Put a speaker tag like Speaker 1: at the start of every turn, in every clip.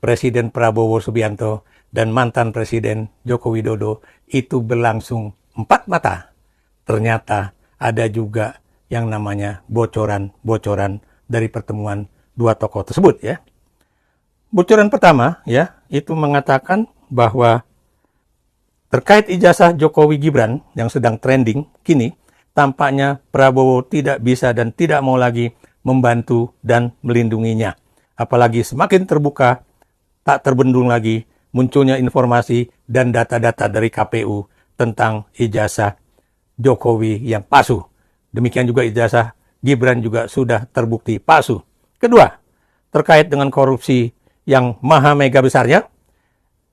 Speaker 1: Presiden Prabowo Subianto dan mantan Presiden Joko Widodo itu berlangsung empat mata. Ternyata ada juga yang namanya bocoran-bocoran dari pertemuan dua tokoh tersebut ya. Bocoran pertama ya, itu mengatakan bahwa terkait ijazah Jokowi Gibran yang sedang trending kini, tampaknya Prabowo tidak bisa dan tidak mau lagi membantu dan melindunginya. Apalagi semakin terbuka, tak terbendung lagi munculnya informasi dan data-data dari KPU tentang ijazah Jokowi yang palsu. Demikian juga ijazah Gibran juga sudah terbukti palsu. Kedua, terkait dengan korupsi yang maha mega besarnya,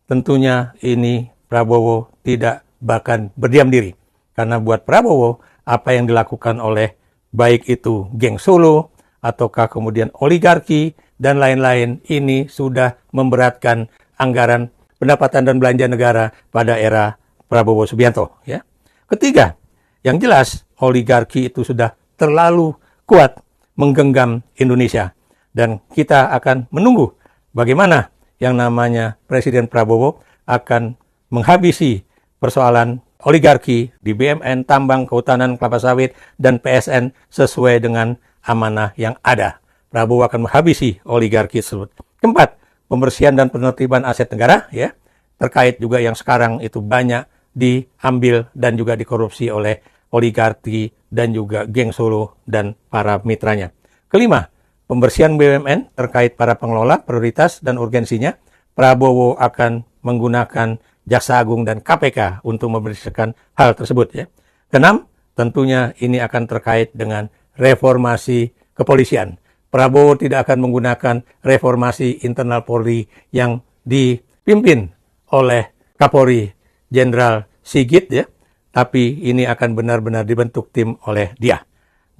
Speaker 1: tentunya ini Prabowo tidak bahkan berdiam diri. Karena buat Prabowo, apa yang dilakukan oleh baik itu geng Solo, ataukah kemudian oligarki, dan lain-lain, ini sudah memberatkan anggaran pendapatan dan belanja negara pada era Prabowo Subianto. Ya. Ketiga, yang jelas oligarki itu sudah terlalu kuat menggenggam Indonesia. Dan kita akan menunggu bagaimana yang namanya Presiden Prabowo akan menghabisi persoalan oligarki di BUMN, tambang, kehutanan, kelapa sawit, dan PSN sesuai dengan amanah yang ada. Prabowo akan menghabisi oligarki tersebut. Keempat, pembersihan dan penertiban aset negara, ya, terkait juga yang sekarang itu banyak diambil dan juga dikorupsi oleh oligarki dan juga geng Solo dan para mitranya. Kelima, pembersihan BUMN terkait para pengelola, prioritas dan urgensinya. Prabowo akan menggunakan Jaksa Agung dan KPK untuk membersihkan hal tersebut. Ya. Keenam, tentunya ini akan terkait dengan reformasi kepolisian. Prabowo tidak akan menggunakan reformasi internal Polri yang dipimpin oleh Kapolri Jenderal Sigit, ya, tapi ini akan benar-benar dibentuk tim oleh dia.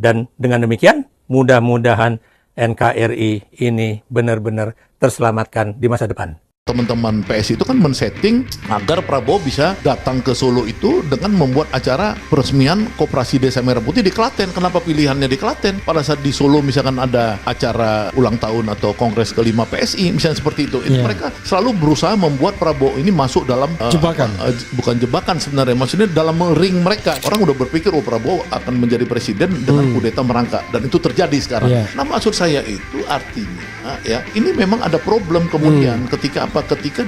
Speaker 1: Dan dengan demikian, mudah-mudahan NKRI ini benar-benar terselamatkan di masa depan.
Speaker 2: Teman-teman PS itu kan men-setting agar Prabowo bisa datang ke Solo itu dengan membuat acara peresmian Koperasi Desa Merah Putih di Klaten. Kenapa pilihannya di Klaten? Pada saat di Solo misalkan ada acara ulang tahun atau kongres kelima PSI, misalnya seperti itu. Yeah. Mereka selalu berusaha membuat Prabowo ini masuk dalam
Speaker 3: jebakan.
Speaker 2: Bukan jebakan sebenarnya, maksudnya dalam ring mereka. Orang udah berpikir Prabowo akan menjadi presiden dengan kudeta merangkak, dan itu terjadi sekarang. Yeah. Nah, maksud saya itu artinya ya, ini memang ada problem kemudian ketika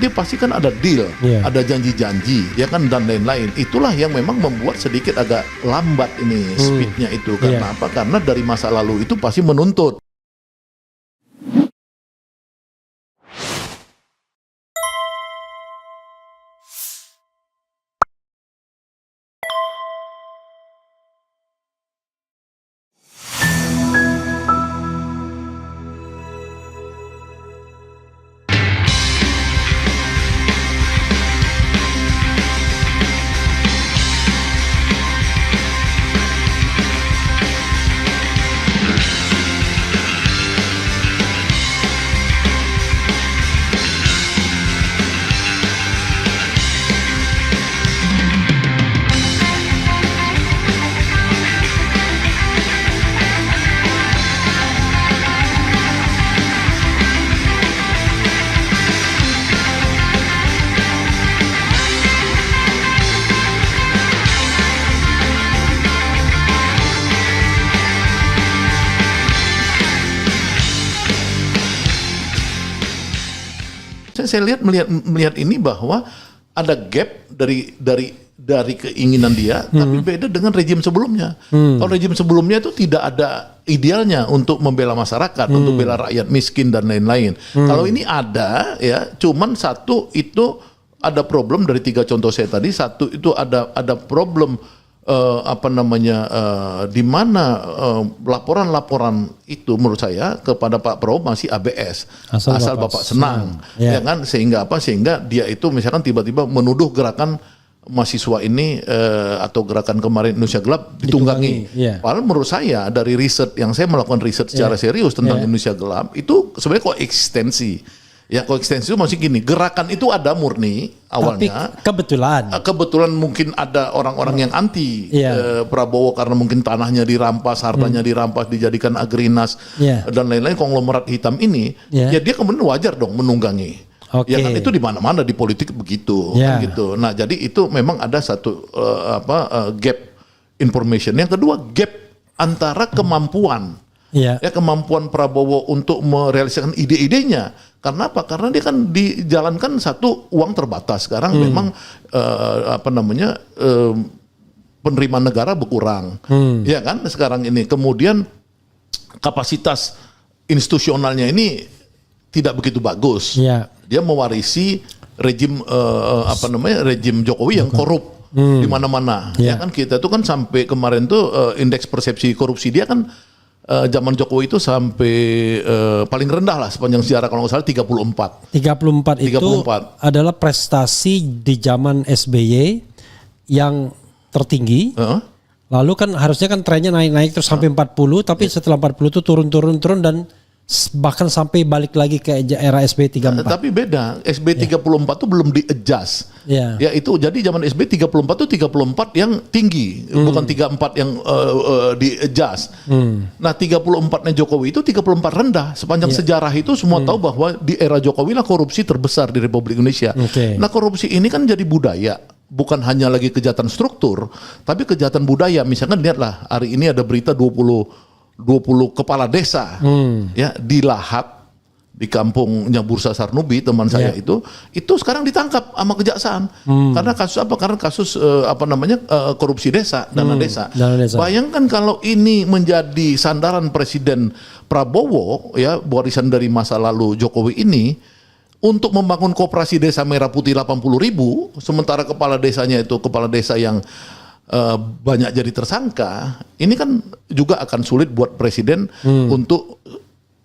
Speaker 2: dia pasti kan ada deal, ada janji-janji, ya kan, dan lain-lain. Itulah yang memang membuat sedikit agak lambat ini speednya itu. Karena apa? Karena dari masa lalu itu pasti menuntut. Saya melihat ini bahwa ada gap dari keinginan dia, tapi beda dengan rejim sebelumnya. Kalau rejim sebelumnya itu tidak ada idealnya untuk membela masyarakat, untuk bela rakyat miskin dan lain-lain. Kalau ini ada, ya, cuman satu itu ada problem dari tiga contoh saya tadi. Satu itu ada problem di mana laporan-laporan itu menurut saya kepada Pak Prabowo masih ABS, asal Bapak senang, ya kan, sehingga dia itu misalkan tiba-tiba menuduh gerakan mahasiswa ini atau gerakan kemarin Indonesia Gelap ditunggangi. Padahal menurut saya dari riset yang saya melakukan riset secara serius tentang Indonesia Gelap itu sebenarnya koeksistensi. Ya, koeksistensi itu masih gini, gerakan itu ada murni awalnya.
Speaker 3: Tapi
Speaker 2: kebetulan mungkin ada orang-orang yang anti Prabowo karena mungkin tanahnya dirampas, hartanya dirampas, dijadikan agrinas dan lain-lain, konglomerat hitam ini. Ya dia kemudian wajar dong menunggangi. Ya kan itu di mana-mana di politik begitu, kan gitu. Nah, jadi itu memang ada satu gap information. Yang kedua, gap antara kemampuan. Ya, kemampuan Prabowo untuk merealisasikan ide-idenya. Karena apa? Karena dia kan dijalankan satu uang terbatas. Sekarang memang penerimaan negara berkurang. Ya kan sekarang ini. Kemudian kapasitas institusionalnya ini tidak begitu bagus. Dia mewarisi rejim rejim Jokowi yang korup di mana-mana. Ya kan kita tuh kan sampai kemarin tuh indeks persepsi korupsi dia kan zaman Jokowi itu sampai paling rendah lah sepanjang sejarah, kalau nggak salah 34.
Speaker 3: 34 itu adalah prestasi di zaman SBY yang tertinggi. Lalu kan harusnya kan trennya naik-naik terus sampai 40, tapi setelah 40 itu turun dan bahkan sampai balik lagi ke era SBY 34.
Speaker 2: Tapi beda, SBY 34 itu belum di-adjust. Ya itu jadi zaman SBY 34 itu 34 yang tinggi, bukan 34 yang di-adjust. Nah 34-nya Jokowi itu 34 rendah. Sepanjang sejarah itu semua tahu bahwa di era Jokowi lah korupsi terbesar di Republik Indonesia. Nah korupsi ini kan jadi budaya. Bukan hanya lagi kejahatan struktur, tapi kejahatan budaya. Misalkan lihatlah hari ini ada berita 20 kepala desa ya dilahap di kampungnya Bursa Sarnubi, teman saya itu sekarang ditangkap sama kejaksaan. Karena kasus apa? Karena kasus korupsi desa, dana desa. Bayangkan kalau ini menjadi sandaran Presiden Prabowo, ya warisan dari masa lalu Jokowi ini, untuk membangun koperasi desa Merah Putih 80.000, sementara kepala desanya itu kepala desa yang banyak jadi tersangka, ini kan juga akan sulit buat presiden untuk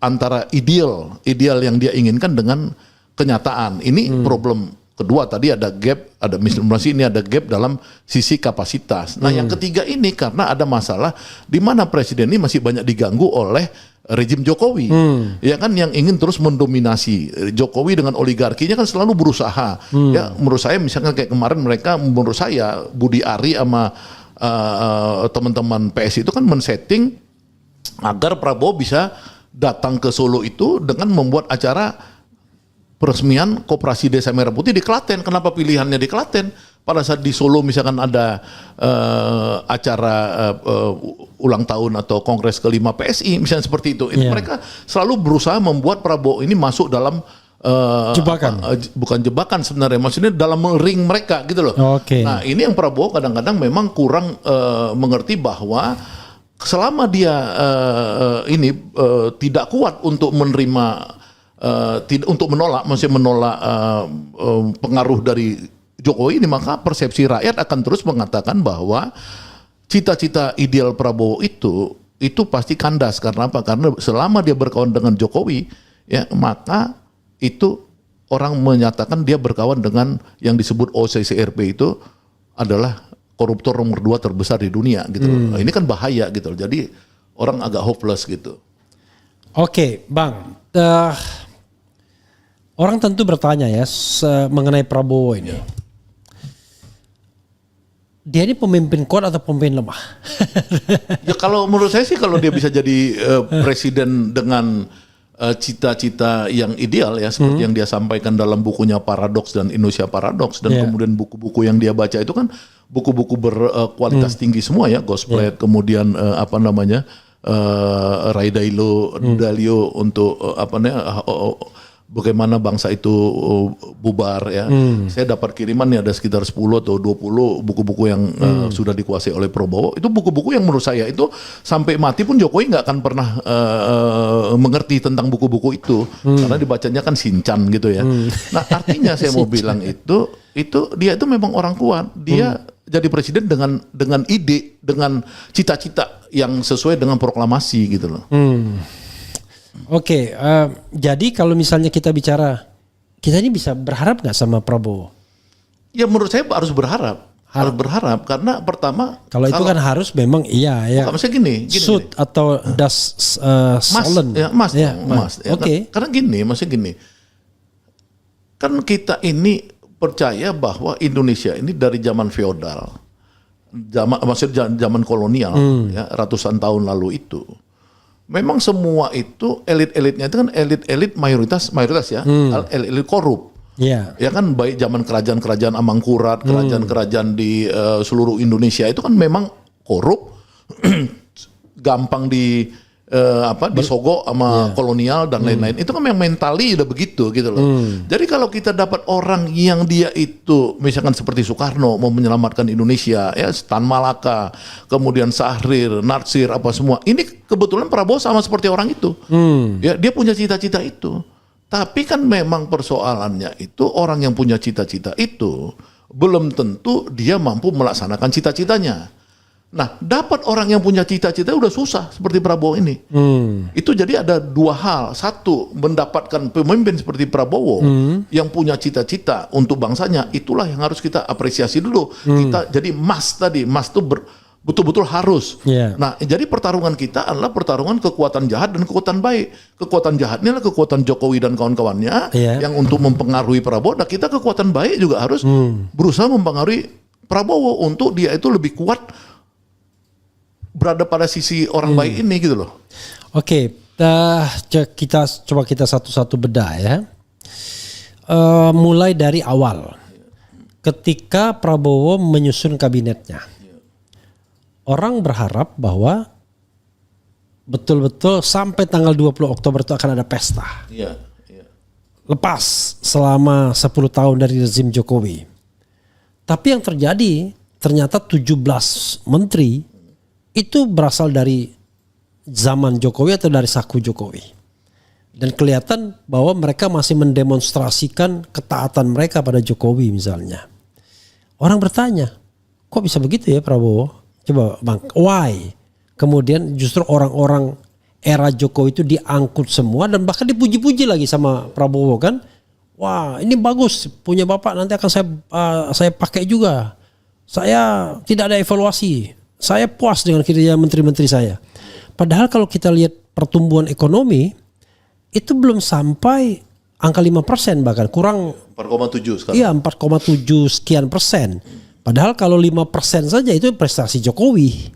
Speaker 2: antara ideal yang dia inginkan dengan kenyataan. Ini problem kedua, tadi ada gap, ada misinformasi, ini ada gap dalam sisi kapasitas. Nah yang ketiga ini karena ada masalah di mana presiden ini masih banyak diganggu oleh rejim Jokowi, ya kan, yang ingin terus mendominasi. Jokowi dengan oligarkinya kan selalu berusaha. Ya, menurut saya misalkan kayak kemarin mereka, menurut saya Budi Ari sama teman-teman PS itu kan men-setting agar Prabowo bisa datang ke Solo itu dengan membuat acara peresmian Koperasi Desa Merah Putih di Klaten. Kenapa pilihannya di Klaten? Pada saat di Solo misalkan ada acara ulang tahun atau kongres kelima PSI misalnya seperti itu. Mereka selalu berusaha membuat Prabowo ini masuk dalam
Speaker 3: jebakan.
Speaker 2: Bukan jebakan sebenarnya, maksudnya dalam ring mereka gitu loh. Nah ini yang Prabowo kadang-kadang memang kurang mengerti bahwa selama dia tidak kuat untuk menerima, untuk menolak, maksudnya menolak pengaruh dari Jokowi ini, maka persepsi rakyat akan terus mengatakan bahwa cita-cita ideal Prabowo itu pasti kandas. Karena apa? Karena selama dia berkawan dengan Jokowi, ya maka itu orang menyatakan dia berkawan dengan yang disebut OCCRP itu adalah koruptor nomor 2 terbesar di dunia gitu. Nah, ini kan bahaya gitu. Jadi orang agak hopeless gitu.
Speaker 3: Oke, Bang. Orang tentu bertanya ya mengenai Prabowo ini. Dia ini pemimpin kuat atau pemimpin lemah?
Speaker 2: Ya kalau menurut saya sih kalau dia bisa jadi presiden dengan cita-cita yang ideal ya seperti yang dia sampaikan dalam bukunya Paradoks dan Indonesia Paradoks, dan kemudian buku-buku yang dia baca itu kan buku-buku berkualitas tinggi semua ya, Gosplet, kemudian Ray Dalio untuk bagaimana bangsa itu bubar ya. Saya dapat kiriman nih ada sekitar 10 atau 20 buku-buku yang sudah dikuasai oleh Prabowo. Itu buku-buku yang menurut saya itu sampai mati pun Jokowi nggak akan pernah mengerti tentang buku-buku itu. Karena dibacanya kan Sinchan gitu ya. Nah artinya saya mau bilang itu dia itu memang orang kuat. Dia jadi presiden dengan ide, dengan cita-cita yang sesuai dengan proklamasi gitu loh.
Speaker 3: Oke, jadi kalau misalnya kita bicara, kita ini bisa berharap nggak sama Prabowo?
Speaker 2: Ya menurut saya harus berharap. Harus berharap karena pertama.
Speaker 3: Kalau itu kan harus memang iya ya.
Speaker 2: Maksudnya gini
Speaker 3: Suit atau das solen.
Speaker 2: Mas.
Speaker 3: Oke.
Speaker 2: Karena gini, maksudnya gini. Kan kita ini percaya bahwa Indonesia ini dari zaman feodal, maksudnya zaman kolonial, ya, ratusan tahun lalu itu. Memang semua itu elit-elitnya itu kan elit-elit mayoritas ya, elit korup.
Speaker 3: Iya.
Speaker 2: Ya kan baik zaman kerajaan-kerajaan Amangkurat, kerajaan-kerajaan di seluruh Indonesia itu kan memang korup, gampang disogok sama kolonial dan lain-lain. Itu kan yang mentali udah begitu gitu loh. Jadi kalau kita dapat orang yang dia itu misalkan seperti Soekarno mau menyelamatkan Indonesia, ya Tan Malaka, kemudian Syahrir, Natsir apa semua. Ini kebetulan Prabowo sama seperti orang itu. Ya, dia punya cita-cita itu. Tapi kan memang persoalannya itu orang yang punya cita-cita itu belum tentu dia mampu melaksanakan cita-citanya. Nah, dapat orang yang punya cita-cita udah susah seperti Prabowo ini. Itu jadi ada dua hal. Satu, mendapatkan pemimpin seperti Prabowo yang punya cita-cita untuk bangsanya. Itulah yang harus kita apresiasi dulu. Kita jadi mas itu betul-betul harus. Nah, jadi pertarungan kita adalah pertarungan kekuatan jahat dan kekuatan baik. Kekuatan jahat ini adalah kekuatan Jokowi dan kawan-kawannya yang untuk mempengaruhi Prabowo. Nah, kita kekuatan baik juga harus berusaha mempengaruhi Prabowo untuk dia itu lebih kuat berada pada sisi orang baik ini gitu loh.
Speaker 3: Oke, kita coba satu-satu bedah ya. Mulai dari awal, ketika Prabowo menyusun kabinetnya, orang berharap bahwa betul-betul sampai tanggal 20 Oktober itu akan ada pesta. Lepas selama 10 tahun dari rezim Jokowi. Tapi yang terjadi ternyata 17 menteri itu berasal dari zaman Jokowi atau dari saku Jokowi. Dan kelihatan bahwa mereka masih mendemonstrasikan ketaatan mereka pada Jokowi misalnya. Orang bertanya, kok bisa begitu ya Prabowo? Coba Bang, why? Kemudian justru orang-orang era Jokowi itu diangkut semua dan bahkan dipuji-puji lagi sama Prabowo kan. Wah, ini bagus, punya Bapak nanti akan saya pakai juga. Saya tidak ada evaluasi. Saya puas dengan kinerja menteri-menteri saya. Padahal kalau kita lihat pertumbuhan ekonomi itu belum sampai angka 5%, bahkan kurang
Speaker 2: 4,7 sekarang.
Speaker 3: Iya, 4,7 sekian persen. Padahal kalau 5% saja itu prestasi Jokowi.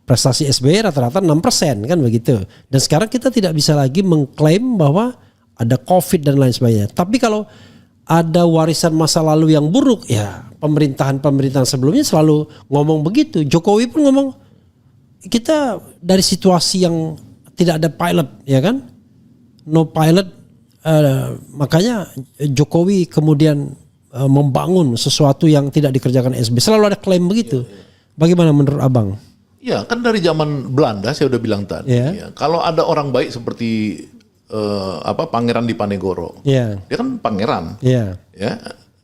Speaker 3: Prestasi SBY rata-rata 6% kan begitu. Dan sekarang kita tidak bisa lagi mengklaim bahwa ada Covid dan lain sebagainya. Tapi kalau ada warisan masa lalu yang buruk, ya pemerintahan sebelumnya selalu ngomong begitu. Jokowi pun ngomong, kita dari situasi yang tidak ada pilot, ya kan? No pilot, makanya Jokowi kemudian membangun sesuatu yang tidak dikerjakan SBY. Selalu ada klaim begitu. Bagaimana menurut Abang?
Speaker 2: Ya, kan dari zaman Belanda saya udah bilang tadi. Ya, kalau ada orang baik seperti Pangeran Diponegoro, dia kan pangeran, ya,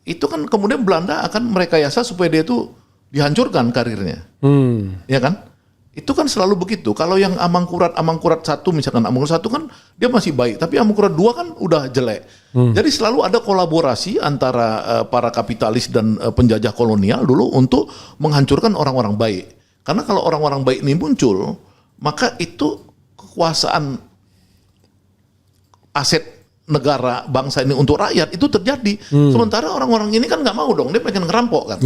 Speaker 2: itu kan kemudian Belanda akan merekayasa supaya dia itu dihancurkan karirnya, ya kan? Itu kan selalu begitu. Kalau yang Amangkurat 1 misalkan, Amangkurat 1 kan dia masih baik, tapi Amangkurat 2 kan udah jelek. Jadi selalu ada kolaborasi antara para kapitalis dan penjajah kolonial dulu untuk menghancurkan orang-orang baik. Karena kalau orang-orang baik ini muncul, maka itu kekuasaan aset negara bangsa ini untuk rakyat itu terjadi. Sementara orang-orang ini kan nggak mau dong, dia pengen ngerampok kan.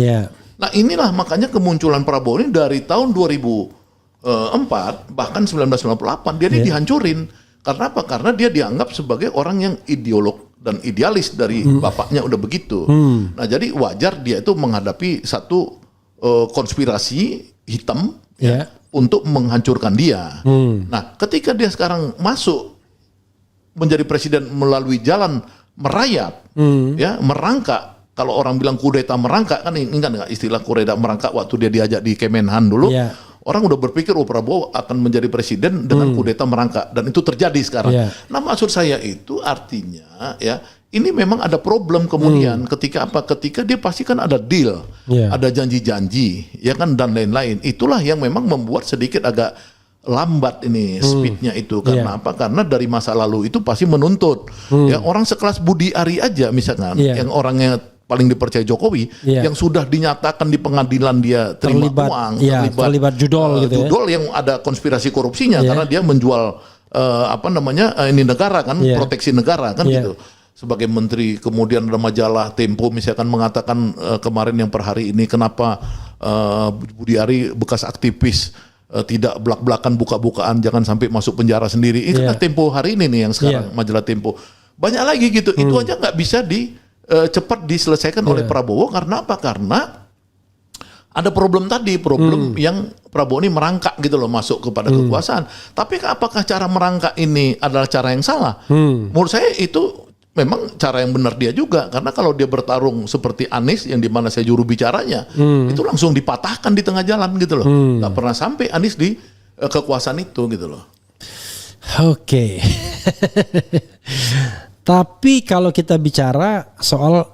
Speaker 2: Nah inilah makanya kemunculan Prabowo ini dari tahun 2004 bahkan 1998 dia ini dihancurin. Karena apa? Karena dia dianggap sebagai orang yang ideolog dan idealis dari bapaknya udah begitu. Nah jadi wajar dia itu menghadapi satu konspirasi hitam untuk menghancurkan dia. Nah ketika dia sekarang masuk menjadi presiden melalui jalan merayap, merangkak. Kalau orang bilang kudeta merangkak, kan ingat nggak istilah kudeta merangkak waktu dia diajak di Kemenhan dulu? Orang udah berpikir Prabowo akan menjadi presiden dengan kudeta merangkak, dan itu terjadi sekarang. Nah maksud saya itu artinya ini memang ada problem kemudian ketika dia pasti kan ada deal, ada janji-janji, ya kan, dan lain-lain. Itulah yang memang membuat sedikit agak lambat ini speednya itu. Karena apa? Karena dari masa lalu itu pasti menuntut. Ya, orang sekelas Budi Ari aja misalkan, yang orangnya paling dipercaya Jokowi, yang sudah dinyatakan di pengadilan dia terima uang, terlibat judol gitu, judol yang ada konspirasi korupsinya karena dia menjual ini negara kan, proteksi negara kan gitu. Sebagai menteri, kemudian ada majalah Tempo misalkan mengatakan kemarin yang per hari ini kenapa Budi Ari bekas aktivis tidak belak-belakan buka-bukaan, jangan sampai masuk penjara sendiri. Itu kan Tempo hari ini nih yang sekarang, majalah Tempo. Banyak lagi gitu. Itu aja nggak bisa cepat diselesaikan oleh Prabowo. Karena apa? Karena ada problem yang Prabowo ini merangkak gitu loh masuk kepada kekuasaan. Tapi apakah cara merangkak ini adalah cara yang salah? Menurut saya itu memang cara yang benar dia juga. Karena kalau dia bertarung seperti Anies yang dimana saya juru bicaranya, itu langsung dipatahkan di tengah jalan gitu loh. Gak pernah sampai Anies di kekuasaan itu gitu loh.
Speaker 3: Oke. Tapi kalau kita bicara soal,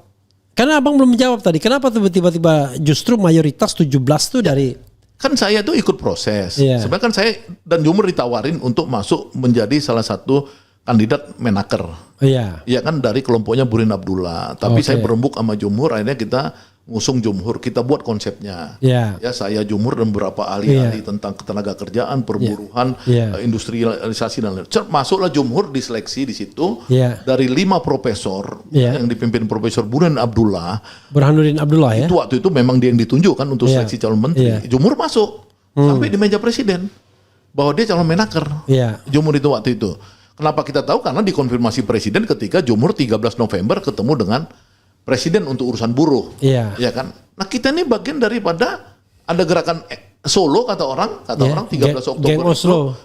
Speaker 3: karena abang belum menjawab tadi, kenapa tiba-tiba justru mayoritas 17 tuh dari...
Speaker 2: Kan saya tuh ikut proses. Sebenarnya kan saya dan Jumur ditawarin untuk masuk menjadi salah satu kandidat Menaker. Iya kan dari kelompoknya Burin Abdullah. Tapi saya berembuk sama Jumhur, akhirnya kita ngusung Jumhur, kita buat konsepnya. Ya saya Jumhur dan beberapa ahli-ahli tentang ketenaga kerjaan, perburuhan, industrialisasi dan lain. Masuklah Jumhur diseleksi di situ dari 5 profesor yang dipimpin Profesor Burhanuddin Abdullah ya. Waktu itu memang dia yang ditunjuk kan untuk seleksi calon menteri. Jumhur masuk sampai di meja presiden bahwa dia calon Menaker. Jumhur itu waktu itu. Kenapa kita tahu? Karena dikonfirmasi presiden ketika Jumhur 13 November ketemu dengan presiden untuk urusan buruh, ya kan. Nah kita ini bagian daripada ada gerakan Solo kata orang 13 Oktober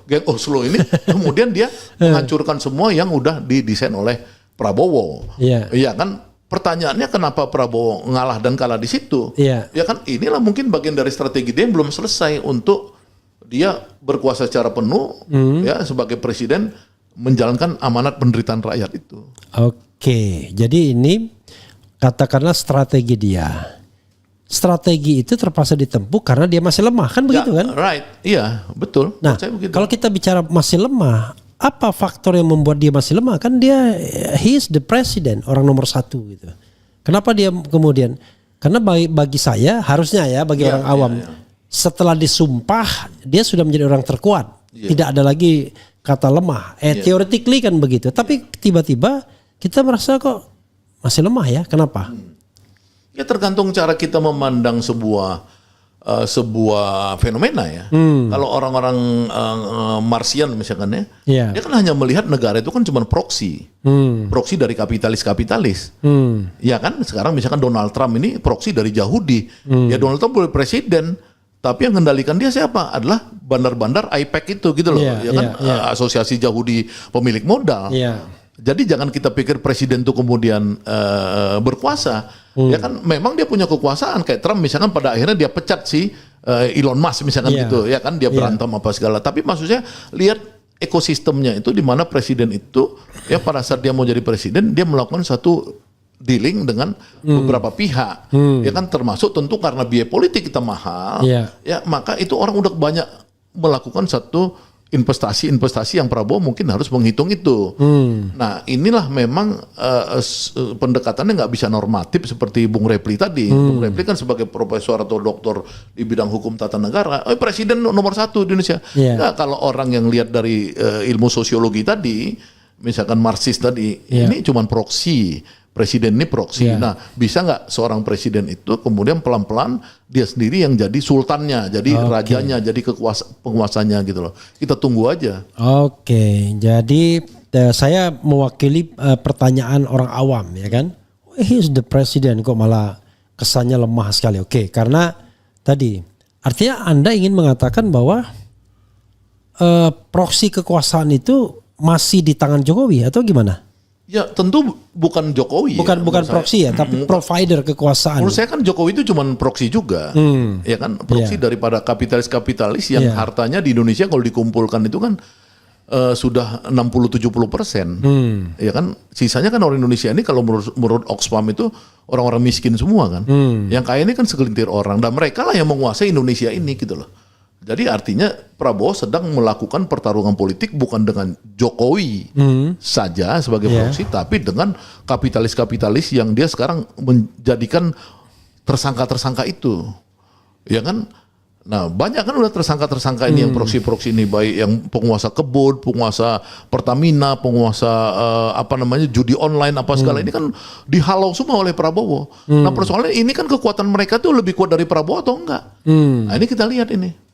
Speaker 2: Geng Oslo ini kemudian dia menghancurkan semua yang udah didesain oleh Prabowo, ya kan. Pertanyaannya kenapa Prabowo ngalah dan kalah di situ? Ya kan inilah mungkin bagian dari strategi dia yang belum selesai untuk dia berkuasa secara penuh ya sebagai presiden menjalankan amanat penderitaan rakyat itu.
Speaker 3: Oke, jadi ini katakanlah strategi dia. Strategi itu terpaksa ditempuh karena dia masih lemah kan begitu kan?
Speaker 2: Right, iya betul.
Speaker 3: Nah kalau kita bicara masih lemah, apa faktor yang membuat dia masih lemah? Kan dia he is the president, orang nomor 1 gitu. Kenapa dia kemudian? Karena bagi saya harusnya ya bagi orang awam setelah disumpah dia sudah menjadi orang terkuat. Tidak ada lagi kata lemah. Theoretically kan begitu. Tapi tiba-tiba kita merasa kok masih lemah ya, kenapa?
Speaker 2: Ya tergantung cara kita memandang sebuah fenomena ya. Kalau orang-orang Marsian misalkan dia kan hanya melihat negara itu kan cuma proksi. Proksi dari kapitalis. Ya kan sekarang misalkan Donald Trump ini proksi dari Yahudi. Ya Donald Trump boleh presiden, tapi yang mengendalikan dia siapa? Adalah bandar-bandar IPEC itu gitu loh. Asosiasi Yahudi pemilik modal. Jadi jangan kita pikir presiden itu kemudian berkuasa. Ya kan memang dia punya kekuasaan kayak Trump misalkan pada akhirnya dia pecat si Elon Musk misalkan gitu. Ya kan dia berantem apa segala. Tapi maksudnya lihat ekosistemnya itu di mana presiden itu ya pada saat dia mau jadi presiden dia melakukan satu dealing dengan beberapa pihak. Ya kan termasuk tentu karena biaya politik kita mahal. Ya maka itu orang udah banyak melakukan satu investasi yang Prabowo mungkin harus menghitung itu. Nah inilah memang pendekatannya nggak bisa normatif seperti Bung Repli tadi. Bung Repli kan sebagai profesor atau doktor di bidang hukum tata negara, presiden nomor 1 di Indonesia. Nah, kalau orang yang lihat dari ilmu sosiologi tadi, misalkan Marxis tadi, ini cuman proksi. Presiden ini proksi. Nah, bisa nggak seorang presiden itu kemudian pelan-pelan dia sendiri yang jadi sultannya, jadi rajanya, jadi penguasanya gitu loh. Kita tunggu aja. Oke,
Speaker 3: jadi saya mewakili pertanyaan orang awam ya kan. He is the president kok malah kesannya lemah sekali. Oke, karena tadi artinya Anda ingin mengatakan bahwa proksi kekuasaan itu masih di tangan Jokowi atau gimana?
Speaker 2: Ya tentu bukan Jokowi.
Speaker 3: Bukan proksi ya, tapi provider kekuasaan.
Speaker 2: Menurut saya kan Jokowi itu cuma proksi juga. Ya kan proksi daripada kapitalis-kapitalis yang hartanya di Indonesia kalau dikumpulkan itu kan sudah 60-70%. Ya kan sisanya kan orang Indonesia ini kalau menurut Oxfam itu orang-orang miskin semua kan. Yang kaya ini kan segelintir orang dan mereka lah yang menguasai Indonesia ini gitu loh. Jadi artinya Prabowo sedang melakukan pertarungan politik bukan dengan Jokowi saja sebagai proksi, tapi dengan kapitalis-kapitalis yang dia sekarang menjadikan tersangka-tersangka itu, ya kan? Nah banyak kan udah tersangka-tersangka ini yang proksi-proksi ini, baik yang penguasa kebun, penguasa Pertamina, penguasa judi online apa segala ini kan dihalau semua oleh Prabowo. Nah persoalannya ini kan kekuatan mereka tuh lebih kuat dari Prabowo atau enggak? Nah ini kita lihat ini.